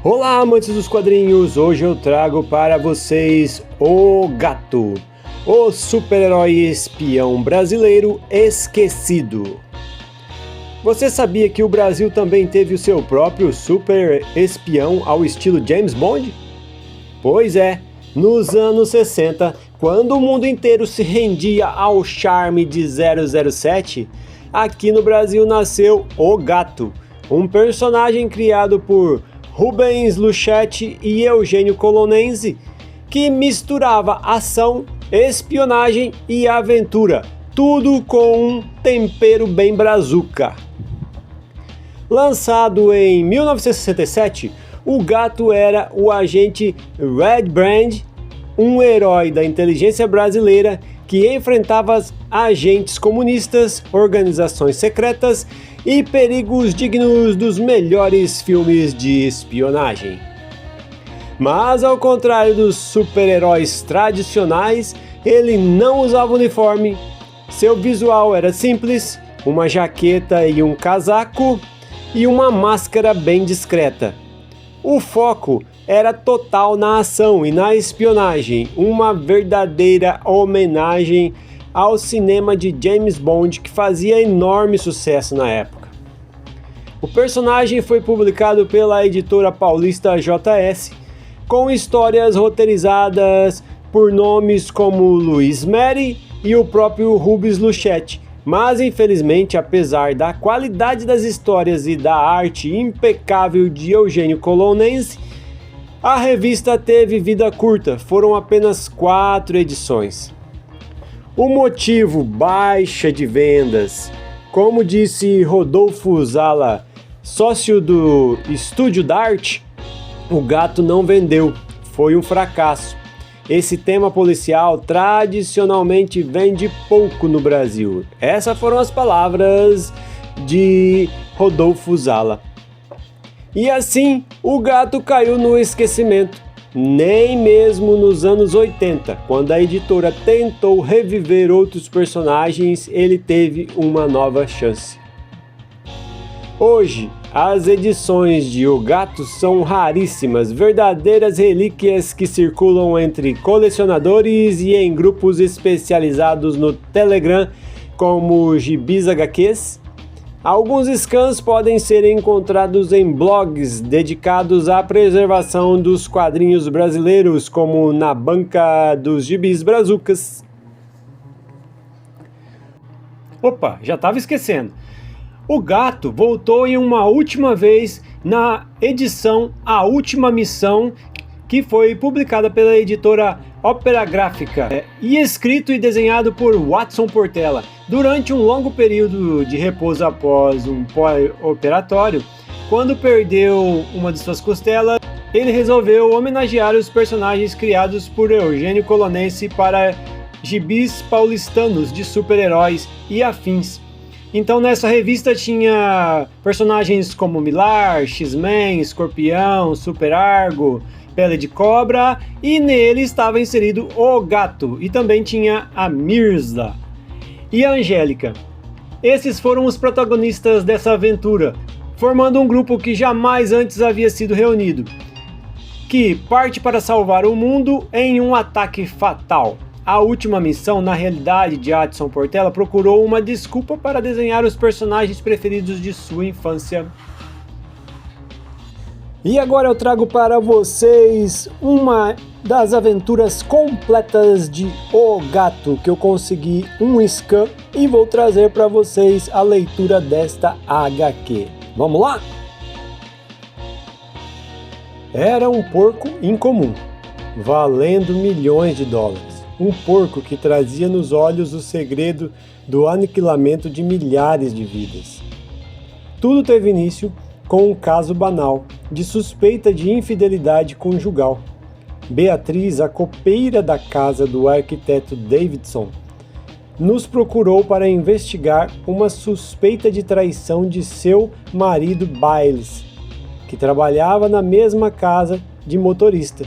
Olá, amantes dos quadrinhos! Hoje eu trago para vocês O Gato, o super-herói espião brasileiro esquecido. Você sabia que o Brasil também teve o seu próprio super espião ao estilo James Bond? Pois é, nos anos 60, quando o mundo inteiro se rendia ao charme de 007, aqui no Brasil nasceu O Gato, um personagem criado por Rubens Luchetti e Eugênio Colonenzi, que misturava ação, espionagem e aventura, tudo com um tempero bem brazuca. Lançado em 1967, o Gato era o agente Red Brand, um herói da inteligência brasileira que enfrentava agentes comunistas, organizações secretas e perigos dignos dos melhores filmes de espionagem. Mas ao contrário dos super-heróis tradicionais, ele não usava uniforme, seu visual era simples, uma jaqueta e um casaco e uma máscara bem discreta. O foco era total na ação e na espionagem, uma verdadeira homenagem ao cinema de James Bond que fazia enorme sucesso na época. O personagem foi publicado pela editora paulista JS, com histórias roteirizadas por nomes como Luiz Meri e o próprio Rubens Luchetti, mas infelizmente, apesar da qualidade das histórias e da arte impecável de Eugênio Colonenzi, a revista teve vida curta, foram apenas 4 edições. O motivo, baixa de vendas. Como disse Rodolfo Zala, sócio do Estúdio Dart, o Gato não vendeu, foi um fracasso. Esse tema policial tradicionalmente vende pouco no Brasil. Essas foram as palavras de Rodolfo Zala. E assim, o Gato caiu no esquecimento. Nem mesmo nos anos 80, quando a editora tentou reviver outros personagens, ele teve uma nova chance. Hoje, as edições de O Gato são raríssimas, verdadeiras relíquias que circulam entre colecionadores e em grupos especializados no Telegram, como Gibis HQs. Alguns scans podem ser encontrados em blogs dedicados à preservação dos quadrinhos brasileiros, como na Banca dos Gibis Brazucas. Opa, já estava esquecendo. O Gato voltou em uma última vez na edição A Última Missão, que foi publicada pela editora Ópera Gráfica e escrito e desenhado por Watson Portela. Durante um longo período de repouso após um pós-operatório, quando perdeu uma de suas costelas, ele resolveu homenagear os personagens criados por Eugênio Colonenzi para gibis paulistanos de super-heróis e afins. Então nessa revista tinha personagens como Milar, X-Men, Escorpião, Super Argo, Pele de Cobra, e nele estava inserido o Gato, e também tinha a Mirza e a Angélica. Esses foram os protagonistas dessa aventura, formando um grupo que jamais antes havia sido reunido, que parte para salvar o mundo em um ataque fatal. A Última Missão, na realidade, de Watson Portela, procurou uma desculpa para desenhar os personagens preferidos de sua infância. E agora eu trago para vocês uma das aventuras completas de O Gato, que eu consegui um scan e vou trazer para vocês a leitura desta HQ. Vamos lá? Era um porco incomum, valendo milhões de dólares. Um porco que trazia nos olhos o segredo do aniquilamento de milhares de vidas. Tudo teve início com um caso banal de suspeita de infidelidade conjugal. Beatriz, a copeira da casa do arquiteto Davidson, nos procurou para investigar uma suspeita de traição de seu marido Biles, que trabalhava na mesma casa de motorista.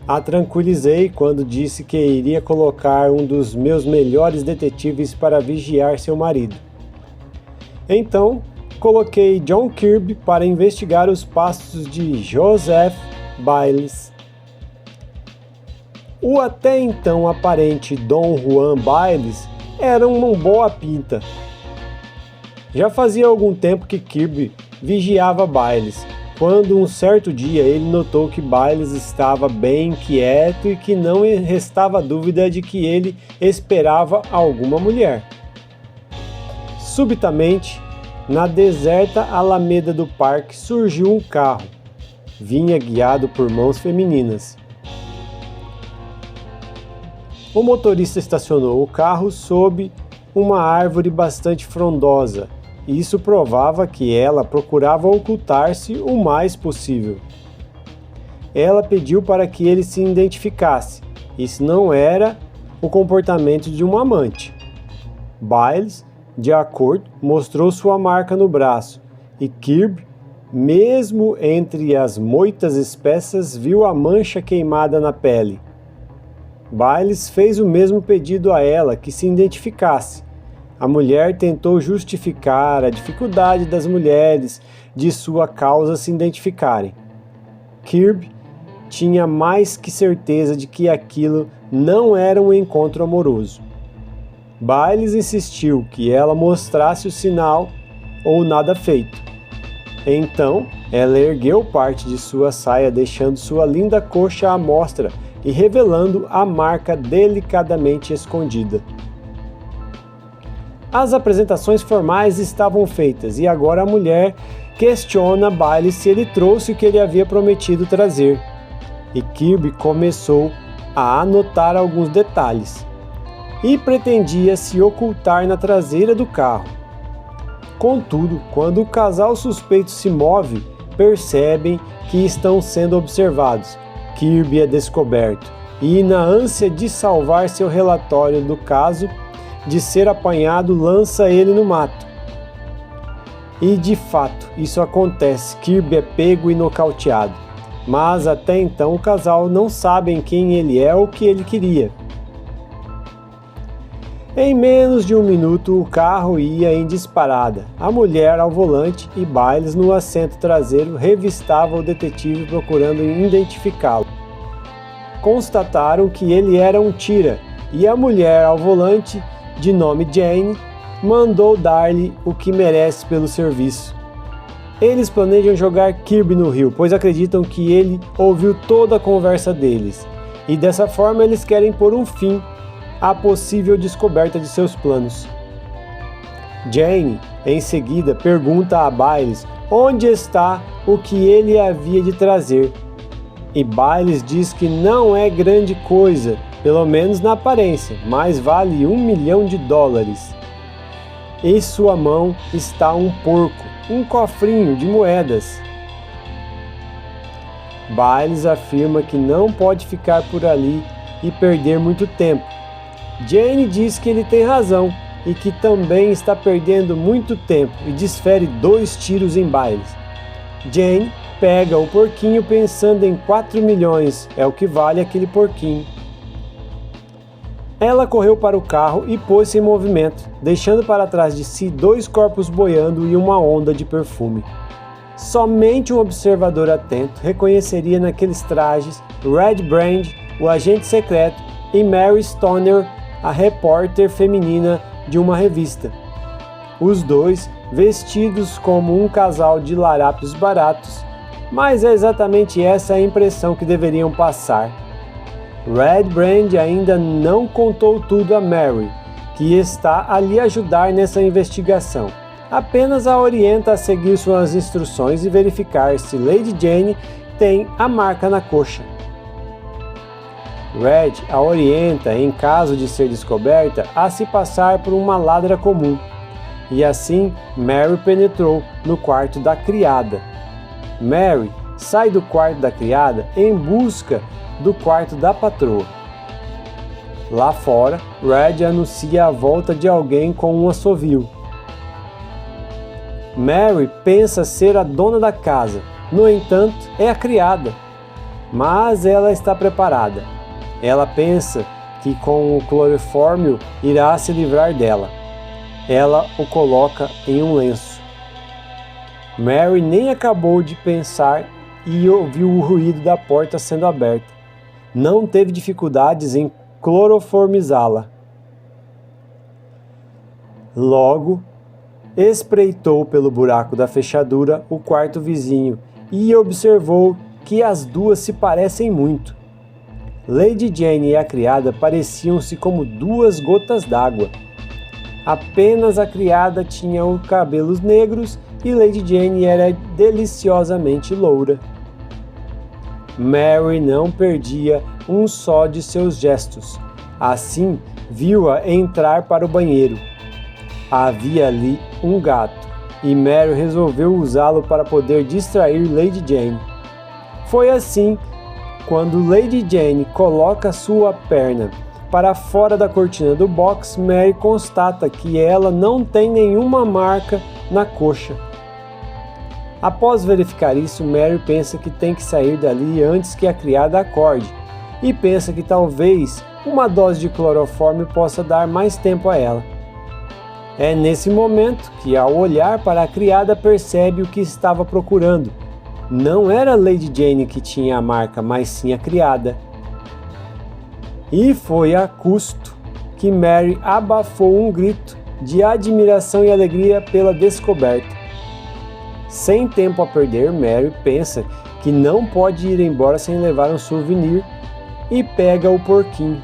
A tranquilizei quando disse que iria colocar um dos meus melhores detetives para vigiar seu marido. Então, coloquei John Kirby para investigar os passos de Joseph Bayless. O até então aparente Dom Juan Bayless era uma boa pinta. Já fazia algum tempo que Kirby vigiava Bayless, quando um certo dia ele notou que Bayless estava bem quieto e que não restava dúvida de que ele esperava alguma mulher. Subitamente, na deserta alameda do parque surgiu um carro. Vinha guiado por mãos femininas. O motorista estacionou o carro sob uma árvore bastante frondosa. Isso provava que ela procurava ocultar-se o mais possível. Ela pediu para que ele se identificasse. Isso não era o comportamento de um amante. Bayless, de acordo, mostrou sua marca no braço, e Kirby, mesmo entre as moitas espessas, viu a mancha queimada na pele. Bayless fez o mesmo pedido a ela que se identificasse. A mulher tentou justificar a dificuldade das mulheres de sua causa se identificarem. Kirby tinha mais que certeza de que aquilo não era um encontro amoroso. Bayless insistiu que ela mostrasse o sinal ou nada feito. Então, ela ergueu parte de sua saia, deixando sua linda coxa à mostra e revelando a marca delicadamente escondida. As apresentações formais estavam feitas e agora a mulher questiona Bayless se ele trouxe o que ele havia prometido trazer. E Kirby começou a anotar alguns detalhes e pretendia se ocultar na traseira do carro. Contudo, quando o casal suspeito se move, percebem que estão sendo observados. Kirby é descoberto e, na ânsia de salvar seu relatório do caso de ser apanhado, lança ele no mato. E de fato, isso acontece. Kirby é pego e nocauteado. Mas até então o casal não sabem quem ele é ou o que ele queria. Em menos de um minuto, o carro ia em disparada. A mulher ao volante e Bayless no assento traseiro revistava o detetive procurando identificá-lo. Constataram que ele era um tira e a mulher ao volante, de nome Jane, mandou dar-lhe o que merece pelo serviço. Eles planejam jogar Kirby no rio, pois acreditam que ele ouviu toda a conversa deles, e dessa forma eles querem pôr um fim à possível descoberta de seus planos. Jane, em seguida, pergunta a Bayless onde está o que ele havia de trazer, e Bayless diz que não é grande coisa, pelo menos na aparência, mas vale $1 milhão. Em sua mão está um porco, um cofrinho de moedas. Bayless afirma que não pode ficar por ali e perder muito tempo. Jane diz que ele tem razão e que também está perdendo muito tempo e desfere 2 tiros em Bayless. Jane pega o porquinho pensando em 4 milhões, é o que vale aquele porquinho. Ela correu para o carro e pôs-se em movimento, deixando para trás de si 2 corpos boiando e uma onda de perfume. Somente um observador atento reconheceria naqueles trajes Red Brand, o agente secreto, e Mary Stoner, a repórter feminina de uma revista. Os dois vestidos como um casal de larápios baratos, mas é exatamente essa a impressão que deveriam passar. Red Brand ainda não contou tudo a Mary, que está a lhe ajudar nessa investigação. Apenas a orienta a seguir suas instruções e verificar se Lady Jane tem a marca na coxa. Red a orienta, em caso de ser descoberta, a se passar por uma ladra comum. E assim, Mary penetrou no quarto da criada. Mary sai do quarto da criada em busca do quarto da patroa. Lá fora, Red anuncia a volta de alguém com um assovio. Mary pensa ser a dona da casa, no entanto, é a criada. Mas ela está preparada. Ela pensa que com o clorofórmio irá se livrar dela. Ela o coloca em um lenço. Mary nem acabou de pensar e ouviu o ruído da porta sendo aberta. Não teve dificuldades em cloroformizá-la. Logo, espreitou pelo buraco da fechadura o quarto vizinho e observou que as duas se parecem muito. Lady Jane e a criada pareciam-se como duas gotas d'água. Apenas a criada tinha os cabelos negros e Lady Jane era deliciosamente loura. Mary não perdia um só de seus gestos. Assim, viu-a entrar para o banheiro. Havia ali um gato, e Mary resolveu usá-lo para poder distrair Lady Jane. Foi assim, quando Lady Jane coloca sua perna para fora da cortina do box, Mary constata que ela não tem nenhuma marca na coxa. Após verificar isso, Mary pensa que tem que sair dali antes que a criada acorde, e pensa que talvez uma dose de cloroforme possa dar mais tempo a ela. É nesse momento que, ao olhar para a criada, percebe o que estava procurando. Não era Lady Jane que tinha a marca, mas sim a criada. E foi a custo que Mary abafou um grito de admiração e alegria pela descoberta. Sem tempo a perder, Mary pensa que não pode ir embora sem levar um souvenir e pega o porquinho.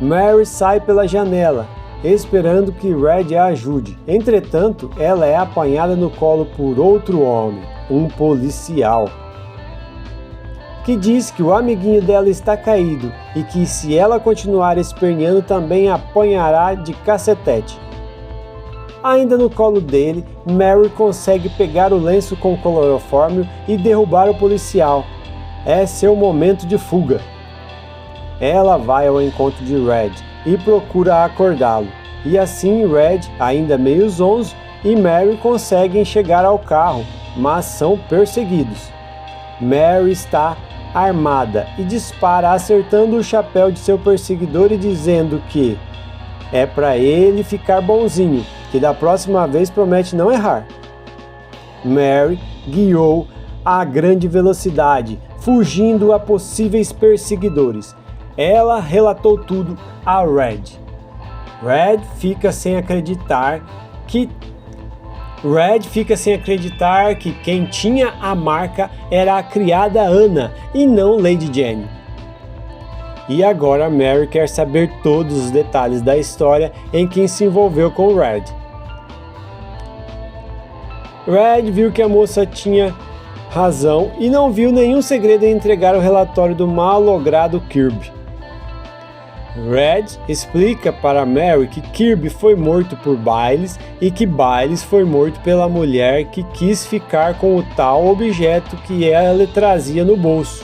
Mary sai pela janela, esperando que Red a ajude. Entretanto, ela é apanhada no colo por outro homem, um policial, que diz que o amiguinho dela está caído e que se ela continuar esperneando também apanhará de cacetete. Ainda no colo dele, Mary consegue pegar o lenço com clorofórmio e derrubar o policial. É seu momento de fuga. Ela vai ao encontro de Red e procura acordá-lo. E assim Red, ainda meio zonzo, e Mary conseguem chegar ao carro, mas são perseguidos. Mary está armada e dispara acertando o chapéu de seu perseguidor e dizendo que é para ele ficar bonzinho, que da próxima vez promete não errar. Mary guiou a grande velocidade, fugindo a possíveis perseguidores. Ela relatou tudo a Red. Red fica sem acreditar que quem tinha a marca era a criada Anna e não Lady Jane. E agora Mary quer saber todos os detalhes da história em que se envolveu com Red. Red viu que a moça tinha razão e não viu nenhum segredo em entregar o relatório do malogrado Kirby. Red explica para Mary que Kirby foi morto por Byles e que Byles foi morto pela mulher que quis ficar com o tal objeto que ela trazia no bolso.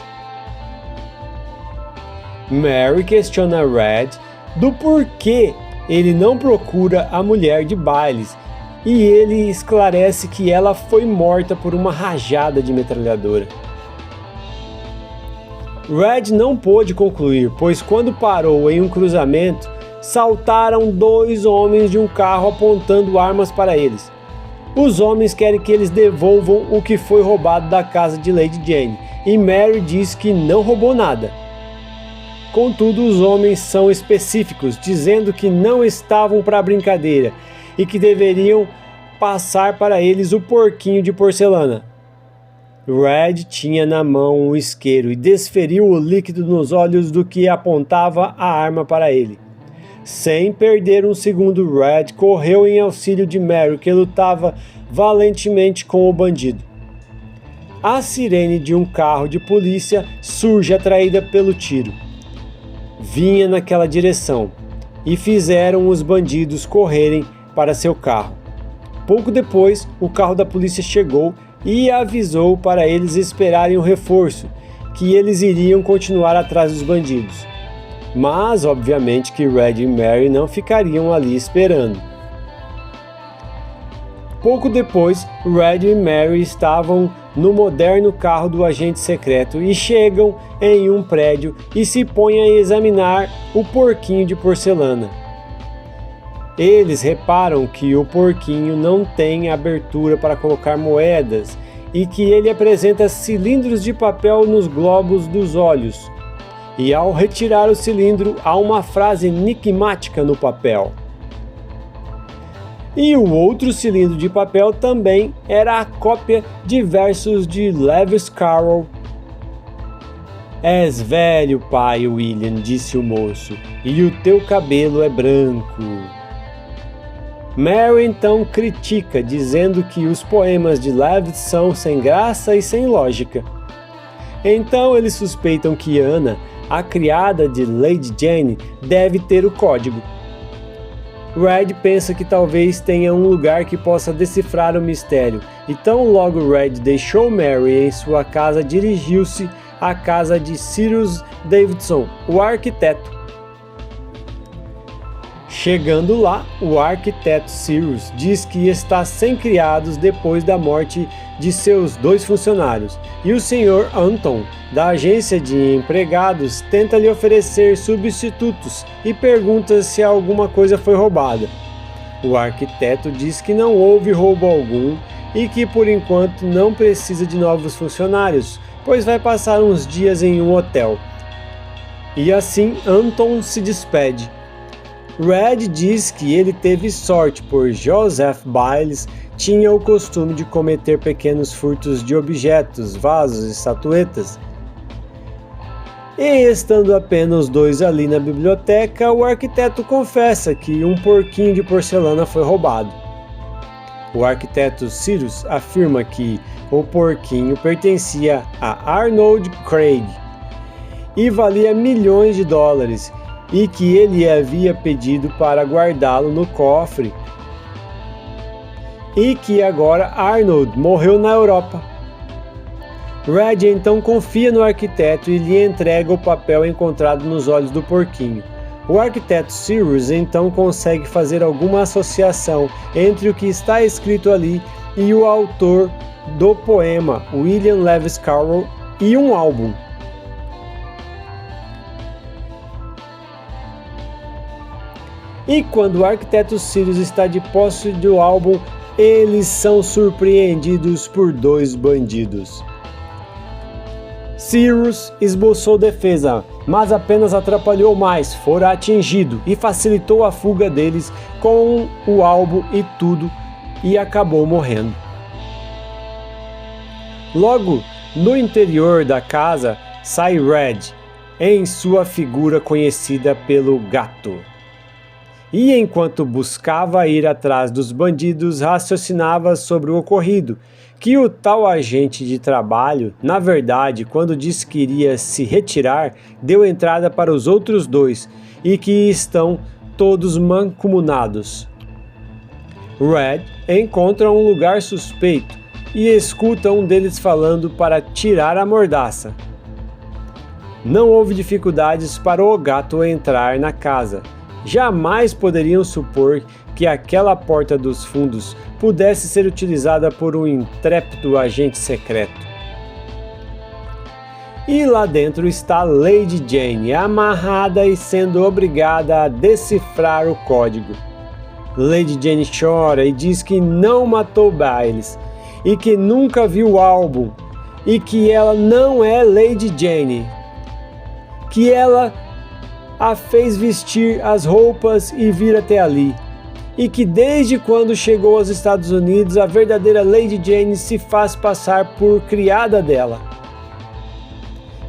Mary questiona Red do porquê ele não procura a mulher de Byles e ele esclarece que ela foi morta por uma rajada de metralhadora. Red não pôde concluir, pois quando parou em um cruzamento, saltaram dois homens de um carro apontando armas para eles. Os homens querem que eles devolvam o que foi roubado da casa de Lady Jane, e Mary diz que não roubou nada. Contudo, os homens são específicos, dizendo que não estavam para brincadeira e que deveriam passar para eles o porquinho de porcelana. Red tinha na mão um isqueiro e desferiu o líquido nos olhos do que apontava a arma para ele. Sem perder um segundo, Red correu em auxílio de Mary, que lutava valentemente com o bandido. A sirene de um carro de polícia surge atraída pelo tiro. Vinha naquela direção e fizeram os bandidos correrem para seu carro. Pouco depois, o carro da polícia chegou e avisou para eles esperarem o reforço, que eles iriam continuar atrás dos bandidos. Mas, obviamente, que Red e Mary não ficariam ali esperando. Pouco depois, Red e Mary estavam no moderno carro do agente secreto e chegam em um prédio e se põem a examinar o porquinho de porcelana. Eles reparam que o porquinho não tem abertura para colocar moedas e que ele apresenta cilindros de papel nos globos dos olhos. E ao retirar o cilindro, há uma frase enigmática no papel. E o outro cilindro de papel também era a cópia de versos de Lewis Carroll. És velho, pai William, disse o moço, e o teu cabelo é branco. Mary então critica, dizendo que os poemas de Lewis são sem graça e sem lógica. Então eles suspeitam que Anna, a criada de Lady Jane, deve ter o código. Red pensa que talvez tenha um lugar que possa decifrar o mistério, e tão logo Red deixou Mary em sua casa, dirigiu-se à casa de Cyrus Davidson, o arquiteto. Chegando lá, o arquiteto Cyrus diz que está sem criados depois da morte de seus 2 funcionários, e o Sr. Anton, da agência de empregados, tenta lhe oferecer substitutos e pergunta se alguma coisa foi roubada. O arquiteto diz que não houve roubo algum e que por enquanto não precisa de novos funcionários, pois vai passar uns dias em um hotel. E assim Anton se despede. Red diz que ele teve sorte, pois Joseph Biles tinha o costume de cometer pequenos furtos de objetos, vasos e estatuetas. E estando apenas os 2 ali na biblioteca, o arquiteto confessa que um porquinho de porcelana foi roubado. O arquiteto Cyrus afirma que o porquinho pertencia a Arnold Craig e valia milhões de dólares, e que ele havia pedido para guardá-lo no cofre, e que agora Arnold morreu na Europa. Red então confia no arquiteto e lhe entrega o papel encontrado nos olhos do porquinho. O arquiteto Cyrus então consegue fazer alguma associação entre o que está escrito ali e o autor do poema, William Lewis Carroll, e um álbum. E quando o arquiteto Cyrus está de posse do álbum, eles são surpreendidos por 2 bandidos. Cyrus esboçou defesa, mas apenas atrapalhou mais, fora atingido e facilitou a fuga deles com o álbum e tudo, e acabou morrendo. Logo, no interior da casa, sai Red, em sua figura conhecida pelo gato. E enquanto buscava ir atrás dos bandidos, raciocinava sobre o ocorrido, que o tal agente de trabalho, na verdade, quando disse que iria se retirar, deu entrada para os outros 2, e que estão todos mancomunados. Red encontra um lugar suspeito e escuta um deles falando para tirar a mordaça. Não houve dificuldades para o gato entrar na casa. Jamais poderiam supor que aquela porta dos fundos pudesse ser utilizada por um intrépido agente secreto. E lá dentro está Lady Jane, amarrada e sendo obrigada a decifrar o código. Lady Jane chora e diz que não matou Biles, e que nunca viu o álbum, e que ela não é Lady Jane, que ela a fez vestir as roupas e vir até ali, e que desde quando chegou aos Estados Unidos, a verdadeira Lady Jane se faz passar por criada dela.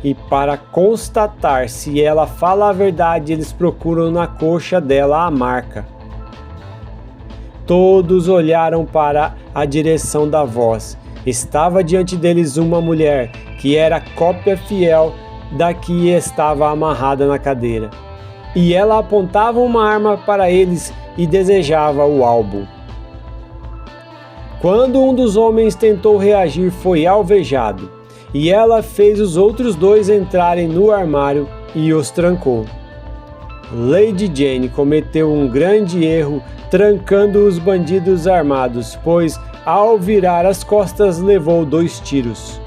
E para constatar se ela fala a verdade, eles procuram na coxa dela a marca. Todos olharam para a direção da voz. Estava diante deles uma mulher, que era cópia fiel da que estava amarrada na cadeira. E ela apontava uma arma para eles e desejava o álbum. Quando um dos homens tentou reagir, foi alvejado, e ela fez os outros 2 entrarem no armário e os trancou. Lady Jane cometeu um grande erro trancando os bandidos armados, pois, ao virar as costas, levou 2 tiros.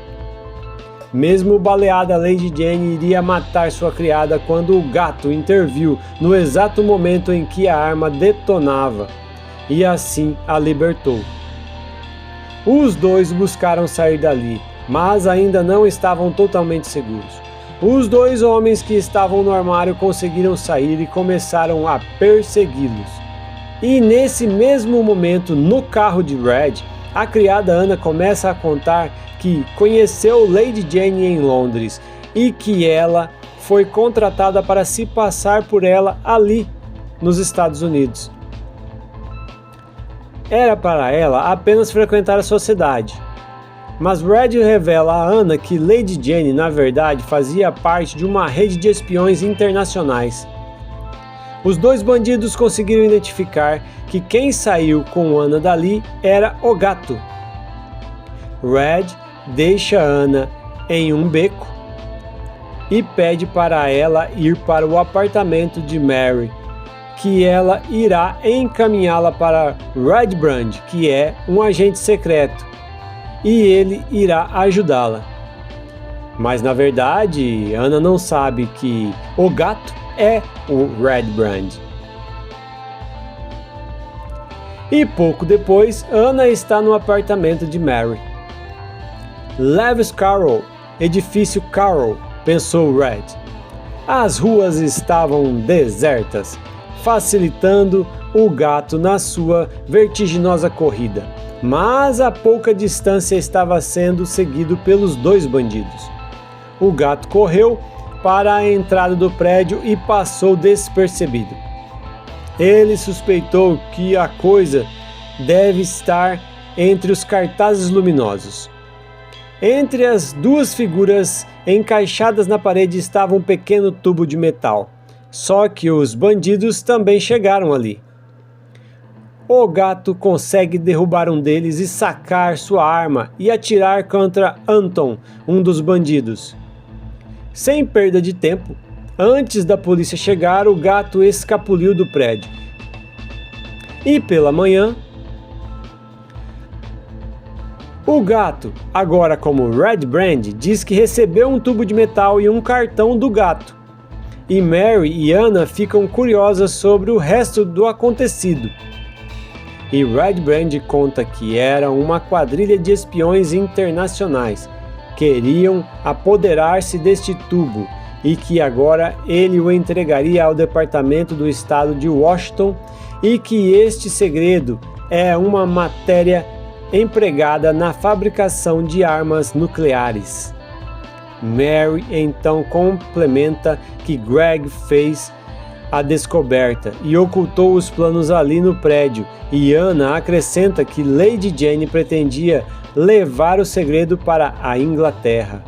Mesmo baleada, Lady Jane iria matar sua criada quando o gato interviu no exato momento em que a arma detonava e assim a libertou. Os dois buscaram sair dali, mas ainda não estavam totalmente seguros. Os dois homens que estavam no armário conseguiram sair e começaram a persegui-los. E nesse mesmo momento, no carro de Red, a criada Anna começa a contar que conheceu Lady Jane em Londres e que ela foi contratada para se passar por ela ali nos Estados Unidos. Era para ela apenas frequentar a sociedade. Mas Red revela a Anna que Lady Jane, na verdade, fazia parte de uma rede de espiões internacionais. Os dois bandidos conseguiram identificar que quem saiu com Anna dali era o gato. Red deixa Anna em um beco e pede para ela ir para o apartamento de Mary, que ela irá encaminhá-la para Red Brand, que é um agente secreto, e ele irá ajudá-la. Mas na verdade, Anna não sabe que o gato é o Red Brand. E pouco depois, Anna está no apartamento de Mary. Lewis Carroll, edifício Carroll, pensou Red. As ruas estavam desertas, facilitando o gato na sua vertiginosa corrida, mas a pouca distância estava sendo seguido pelos dois bandidos. O gato correu para a entrada do prédio e passou despercebido. Ele suspeitou que a coisa deve estar entre os cartazes luminosos. Entre as duas figuras encaixadas na parede estava um pequeno tubo de metal. Só que os bandidos também chegaram ali. O gato consegue derrubar um deles e sacar sua arma e atirar contra Anton, um dos bandidos. Sem perda de tempo, antes da polícia chegar, o gato escapuliu do prédio. E pela manhã, o gato, agora como Red Brand, diz que recebeu um tubo de metal e um cartão do gato. E Mary e Anna ficam curiosas sobre o resto do acontecido. E Red Brand conta que era uma quadrilha de espiões internacionais. Queriam apoderar-se deste tubo e que agora ele o entregaria ao Departamento do Estado de Washington e que este segredo é uma matéria empregada na fabricação de armas nucleares. Mary então complementa que Greg fez a descoberta e ocultou os planos ali no prédio, e Anna acrescenta que Lady Jane pretendia levar o segredo para a Inglaterra.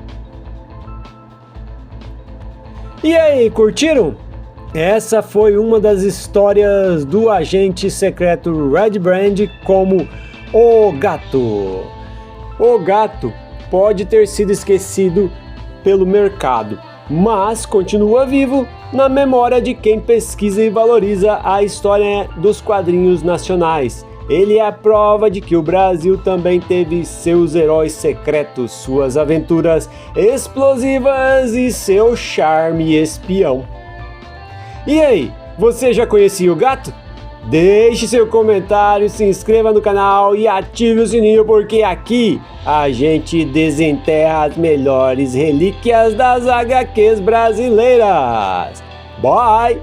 E aí, curtiram? Essa foi uma das histórias do agente secreto Red Brand como o gato. O gato pode ter sido esquecido pelo mercado, mas continua vivo na memória de quem pesquisa e valoriza a história dos quadrinhos nacionais. Ele é a prova de que o Brasil também teve seus heróis secretos, suas aventuras explosivas e seu charme espião. E aí, você já conhecia o gato? Deixe seu comentário, se inscreva no canal e ative o sininho, porque aqui a gente desenterra as melhores relíquias das HQs brasileiras. Bye!